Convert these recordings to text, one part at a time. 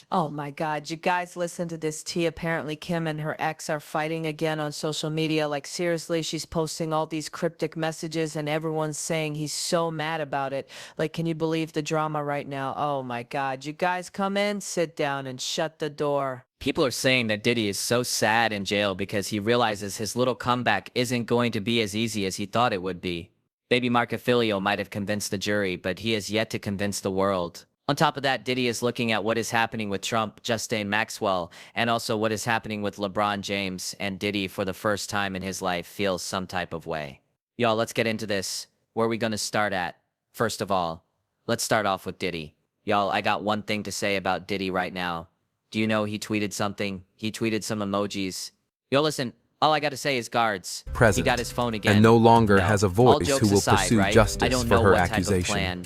Oh my God, you guys listen to this tea. Apparently, Kim and her ex are fighting again on social media. Like, seriously, she's posting all these cryptic messages and everyone's saying he's so mad about it. Like, can you believe the drama right now? Oh my God, you guys come in, sit down, and shut the door. People are saying that Diddy is so sad in jail because he realizes his little comeback isn't going to be as easy as he thought it would be. Baby Marcafilio might have convinced the jury, but he has yet to convince the world. On top of that, Diddy is looking at what is happening with Trump, Justine Maxwell, and also what is happening with LeBron James, and Diddy, for the first time in his life, feels some type of way. Y'all, let's get into this. Where are we gonna start at? First of all, let's start off with Diddy. Y'all, I got one thing to say about Diddy right now. Do you know he tweeted something? He tweeted some emojis. Yo, listen, all I gotta say is guards. He got his phone again. And no longer No. has a All voice jokes who will aside, pursue right? I justice don't for know her what type of accusation. plan,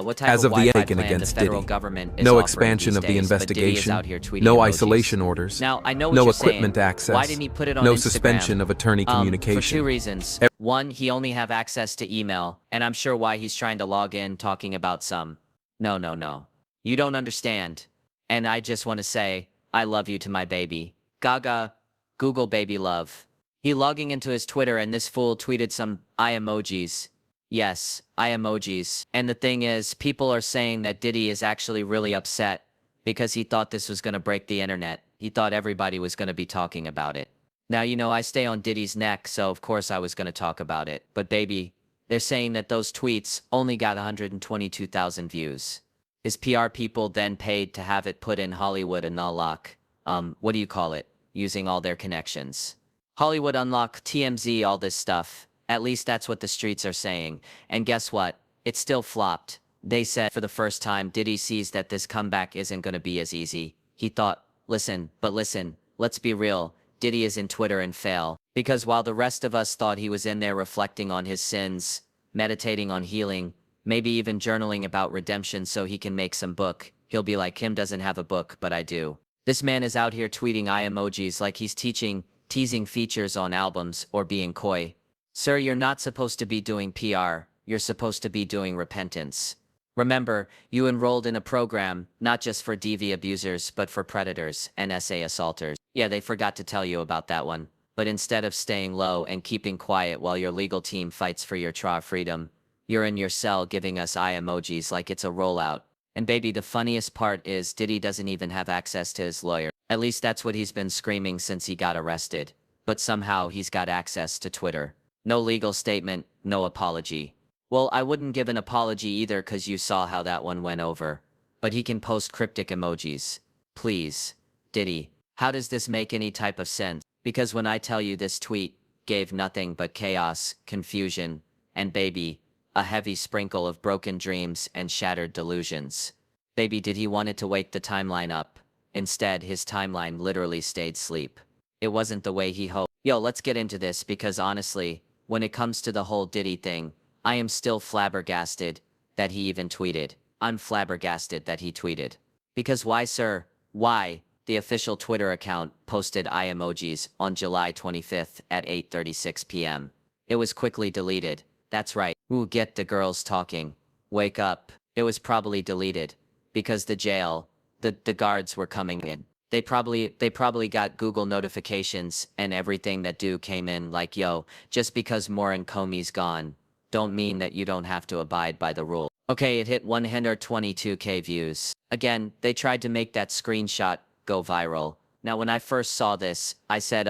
what type As of the Wi-Fi Aiken plan against the federal Diddy, government is no offering expansion these of the days, but Diddy is investigation, out here tweeting no emojis. isolation orders, Now, I know what no you're equipment saying. access, Why didn't he put it on no Instagram? suspension of attorney For communication. 2 reasons. One, he only have access to email, and I'm sure why he's trying to log in talking about some. No. You don't understand. And I just want to say, I love you to my baby. Gaga, Google baby love. He logging into his Twitter and this fool tweeted some eye emojis. Yes, eye emojis. And the thing is, people are saying that Diddy is actually really upset because he thought this was going to break the internet. He thought everybody was going to be talking about it. Now, you know, I stay on Diddy's neck, so of course I was going to talk about it. But baby, they're saying that those tweets only got 122,000 views. His PR people then paid to have it put in Hollywood Unlock. What do you call it? Using all their connections. Hollywood Unlock, TMZ, all this stuff. At least that's what the streets are saying. And guess what? It still flopped. They said for the first time Diddy sees that this comeback isn't going to be as easy. He thought, listen, let's be real. Diddy is in Twitter and fail. Because while the rest of us thought he was in there reflecting on his sins, meditating on healing, maybe even journaling about redemption so he can make some book, he'll be like, Kim doesn't have a book, but I do. This man is out here tweeting eye emojis like he's teasing features on albums or being coy. Sir, you're not supposed to be doing PR. You're supposed to be doing repentance. Remember, you enrolled in a program, not just for DV abusers, but for predators and SA assaulters. Yeah, they forgot to tell you about that one. But instead of staying low and keeping quiet while your legal team fights for your freedom, you're in your cell giving us eye emojis like it's a rollout. And baby, the funniest part is Diddy doesn't even have access to his lawyer. At least that's what he's been screaming since he got arrested. But somehow he's got access to Twitter. No legal statement, no apology. Well, I wouldn't give an apology either cause you saw how that one went over. But he can post cryptic emojis. Please, Diddy, how does this make any type of sense? Because when I tell you this tweet gave nothing but chaos, confusion, and baby, a heavy sprinkle of broken dreams and shattered delusions. Baby, did he want it to wake the timeline up? Instead, his timeline literally stayed asleep. It wasn't the way he hoped. Yo, let's get into this because honestly, when it comes to the whole Diddy thing, I am still flabbergasted that he even tweeted. I'm flabbergasted that he tweeted. Because why, sir? Why? The official Twitter account posted eye emojis on July 25th at 8:36 p.m. It was quickly deleted. That's right. Ooh, get the girls talking. Wake up. It was probably deleted. Because the guards were coming in. They probably got Google notifications and everything that came in like, yo, just because Morin Comey's gone, don't mean that you don't have to abide by the rule. Okay, it hit 122K views. Again, they tried to make that screenshot go viral. Now, when I first saw this, I said,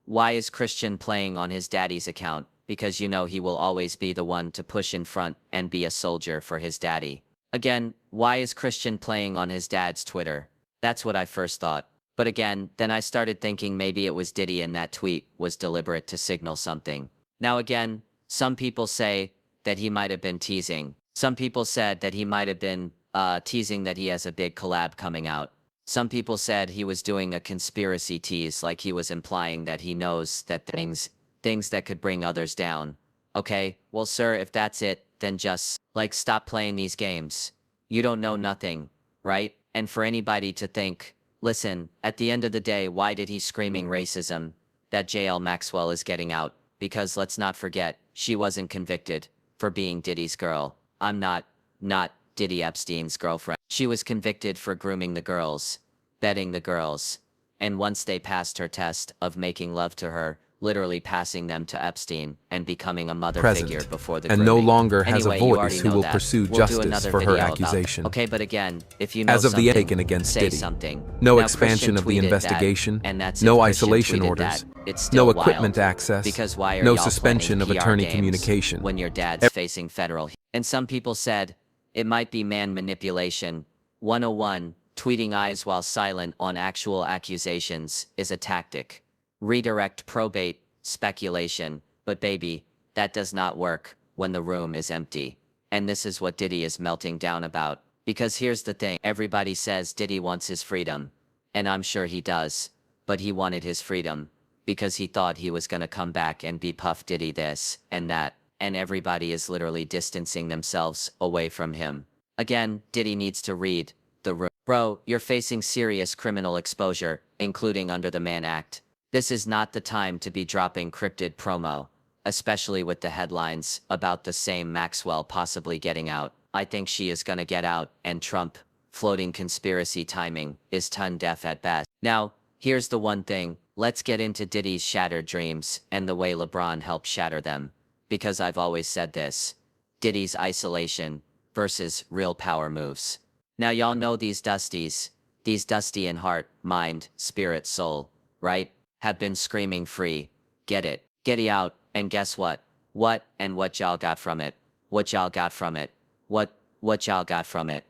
why is Christian playing on his daddy's account? Because you know he will always be the one to push in front and be a soldier for his daddy. Again, why is Christian playing on his dad's Twitter? That's what I first thought. But again, then I started thinking maybe it was Diddy and that tweet was deliberate to signal something. Now again, some people say that he might have been teasing. Some people said that he might have been teasing that he has a big collab coming out. Some people said he was doing a conspiracy tease like he was implying that he knows that things that could bring others down. Okay, well sir, if that's it, then just, like, stop playing these games. You don't know nothing, right? And for anybody to think, listen, at the end of the day, why did he screaming racism? That JL Maxwell is getting out. Because let's not forget, she wasn't convicted for being Diddy's girl. I'm not Diddy Epstein's girlfriend. She was convicted for grooming the girls, bedding the girls, and once they passed her test of making love to her, literally passing them to Epstein and becoming a mother figure Present, before the and grooming. no longer has a Anyway, you voice already who know will that. pursue We'll do justice another for her video about accusation. Okay, but again, if you know As of the something, taken against say Diddy. something. No Now, expansion Christian of the tweeted investigation, that, and that's no if Christian isolation tweeted orders, that. It's still no equipment wild. access, Because why are no y'all suspension of playing PR attorney games communication. when your dad's facing federal? And some people said it might be man manipulation. 101, tweeting eyes while silent on actual accusations is a tactic. Redirect probate, speculation, but baby, that does not work when the room is empty. And this is what Diddy is melting down about. Because here's the thing, everybody says Diddy wants his freedom. And I'm sure he does. But he wanted his freedom because he thought he was gonna come back and be Puff Diddy this and that. And everybody is literally distancing themselves away from him. Again, Diddy needs to read the room. Bro, you're facing serious criminal exposure, including under the Mann Act. This is not the time to be dropping cryptid promo, especially with the headlines about the same Maxwell possibly getting out. I think she is gonna get out, and Trump, floating conspiracy timing, is tone deaf at best. Now, here's the one thing, let's get into Diddy's shattered dreams and the way LeBron helped shatter them. Because I've always said this, Diddy's isolation versus real power moves. Now y'all know these Dusties in heart, mind, spirit, soul, right? Have been screaming free, get it, getty out, and guess what? What y'all got from it? What y'all got from it? What y'all got from it?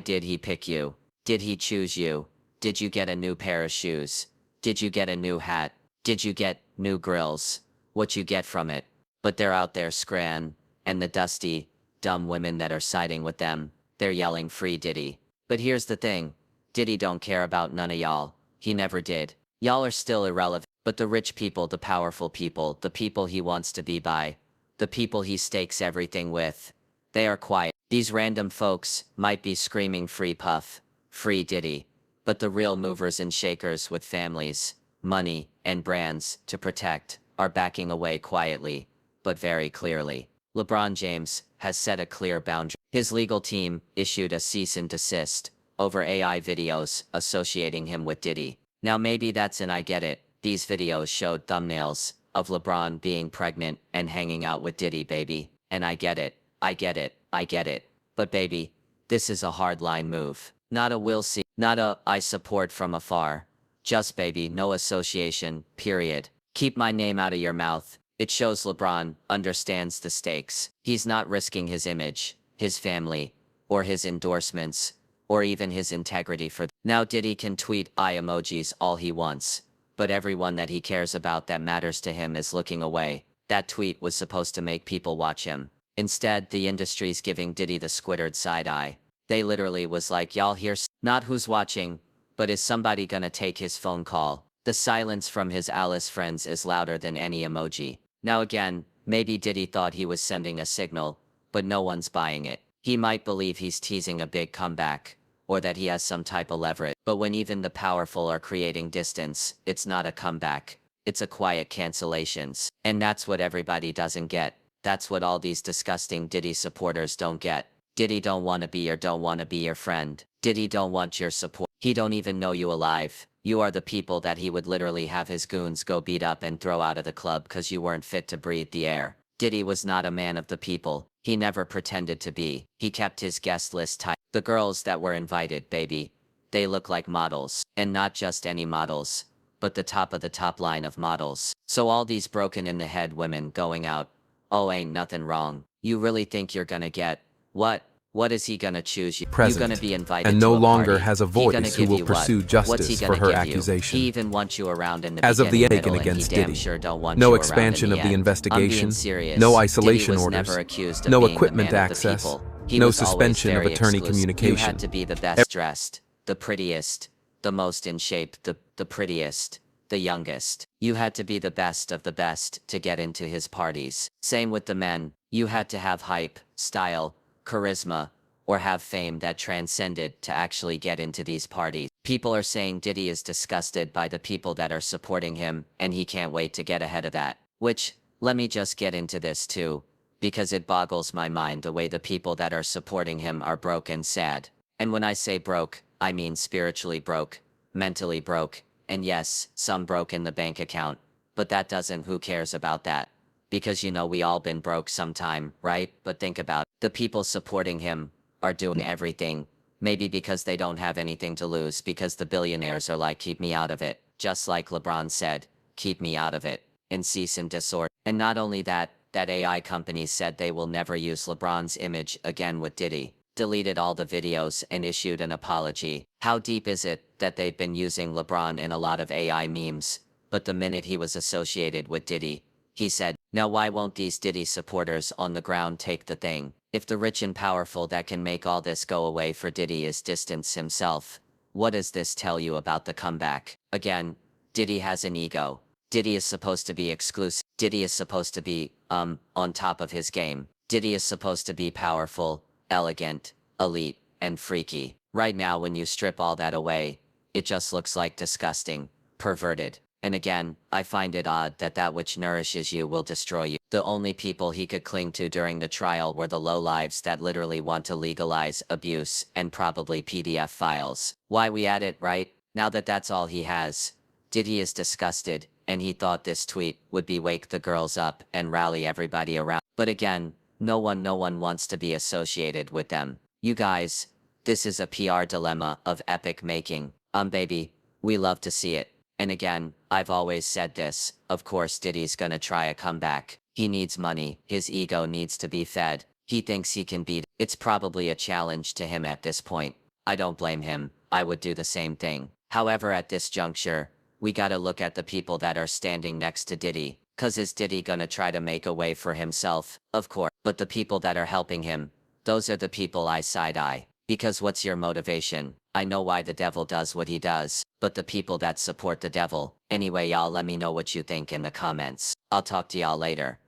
Did he pick you? Did he choose you? Did you get a new pair of shoes? Did you get a new hat? Did you get new grills? What you get from it? But they're out there scran, and the dusty, dumb women that are siding with them, they're yelling free Diddy. But here's the thing, Diddy don't care about none of y'all, he never did. Y'all are still irrelevant, but the rich people, the powerful people, the people he wants to be by, the people he stakes everything with, they are quiet. These random folks might be screaming free Puff, free Diddy, but the real movers and shakers with families, money, and brands to protect are backing away quietly, but very clearly. LeBron James has set a clear boundary. His legal team issued a cease and desist over AI videos associating him with Diddy. Now maybe that's an I get it. These videos showed thumbnails of LeBron being pregnant and hanging out with Diddy, baby. And I get it. I get it. I get it. But baby, this is a hardline move. Not a will see. Not a I support from afar. Just baby, no association, period. Keep my name out of your mouth. It shows LeBron understands the stakes. He's not risking his image, his family, or his endorsements, or even his integrity for. Now Diddy can tweet eye emojis all he wants, but everyone that he cares about that matters to him is looking away. That tweet was supposed to make people watch him. Instead, the industry's giving Diddy the squiddered side eye. They literally was like, y'all hear, not who's watching, but is somebody gonna take his phone call? The silence from his Alice friends is louder than any emoji. Now again, maybe Diddy thought he was sending a signal, but no one's buying it. He might believe he's teasing a big comeback, or that he has some type of leverage. But when even the powerful are creating distance, it's not a comeback. It's a quiet cancellations. And that's what everybody doesn't get. That's what all these disgusting Diddy supporters don't get. Diddy don't want to be or don't want to be your friend. Diddy don't want your support. He don't even know you alive. You are the people that he would literally have his goons go beat up and throw out of the club cause you weren't fit to breathe the air. Diddy was not a man of the people. He never pretended to be. He kept his guest list tight. The girls that were invited, baby, they look like models. And not just any models, but the top of the top line of models. So all these broken in the head women going out, oh ain't nothing wrong. You really think you're gonna get, what? What is he gonna choose you? Present, You gonna be invited and to no a longer party. has a He gonna voice who give will you pursue what? What's he justice gonna for her give you? accusation. He even wants you around in the As of the beginning, taken middle, and against he damn Diddy. sure don't want No you expansion around in of the end. investigation, I'm being serious. no isolation Diddy was orders, never accused of no being the equipment man of the access, people. He no was always suspension of very attorney exclusive. You communication. had to be the best dressed, the prettiest, the most in shape, the prettiest, the youngest. You had to be the best of the best to get into his parties. Same with the men. You had to have hype, style, charisma, or have fame that transcended to actually get into these parties. People are saying Diddy is disgusted by the people that are supporting him, and he can't wait to get ahead of that. Which, let me just get into this too, because it boggles my mind the way the people that are supporting him are broke and sad. And when I say broke, I mean spiritually broke, mentally broke, and yes, some broke in the bank account. But that doesn't, who cares about that? Because we all been broke sometime, right? But think about the people supporting him are doing everything. Maybe because they don't have anything to lose, because the billionaires are like, keep me out of it. Just like LeBron said, keep me out of it. And cease and desist. And not only that, that AI company said they will never use LeBron's image again with Diddy. Deleted all the videos and issued an apology. How deep is it that they've been using LeBron in a lot of AI memes? But the minute he was associated with Diddy, he said, now why won't these Diddy supporters on the ground take the thing? If the rich and powerful that can make all this go away for Diddy is distance himself, what does this tell you about the comeback? Again, Diddy has an ego. Diddy is supposed to be exclusive. Diddy is supposed to be, on top of his game. Diddy is supposed to be powerful, elegant, elite, and freaky. Right now, when you strip all that away, it just looks like disgusting, perverted. And again, I find it odd that that which nourishes you will destroy you. The only people he could cling to during the trial were the lowlives that literally want to legalize abuse and probably PDF files. Why we at it, right? Now that that's all he has. Diddy is disgusted, and he thought this tweet would be wake the girls up and rally everybody around. But again, no one wants to be associated with them. You guys, this is a PR dilemma of epic making. Baby, we love to see it. And again, I've always said this, of course Diddy's gonna try a comeback. He needs money, his ego needs to be fed. He thinks he can beat it. It's probably a challenge to him at this point. I don't blame him, I would do the same thing. However, at this juncture, we gotta look at the people that are standing next to Diddy. Cause is Diddy gonna try to make a way for himself? Of course. But the people that are helping him, those are the people I side-eye. Because what's your motivation? I know why the devil does what he does, but the people that support the devil. Anyway, y'all, let me know what you think in the comments. I'll talk to y'all later.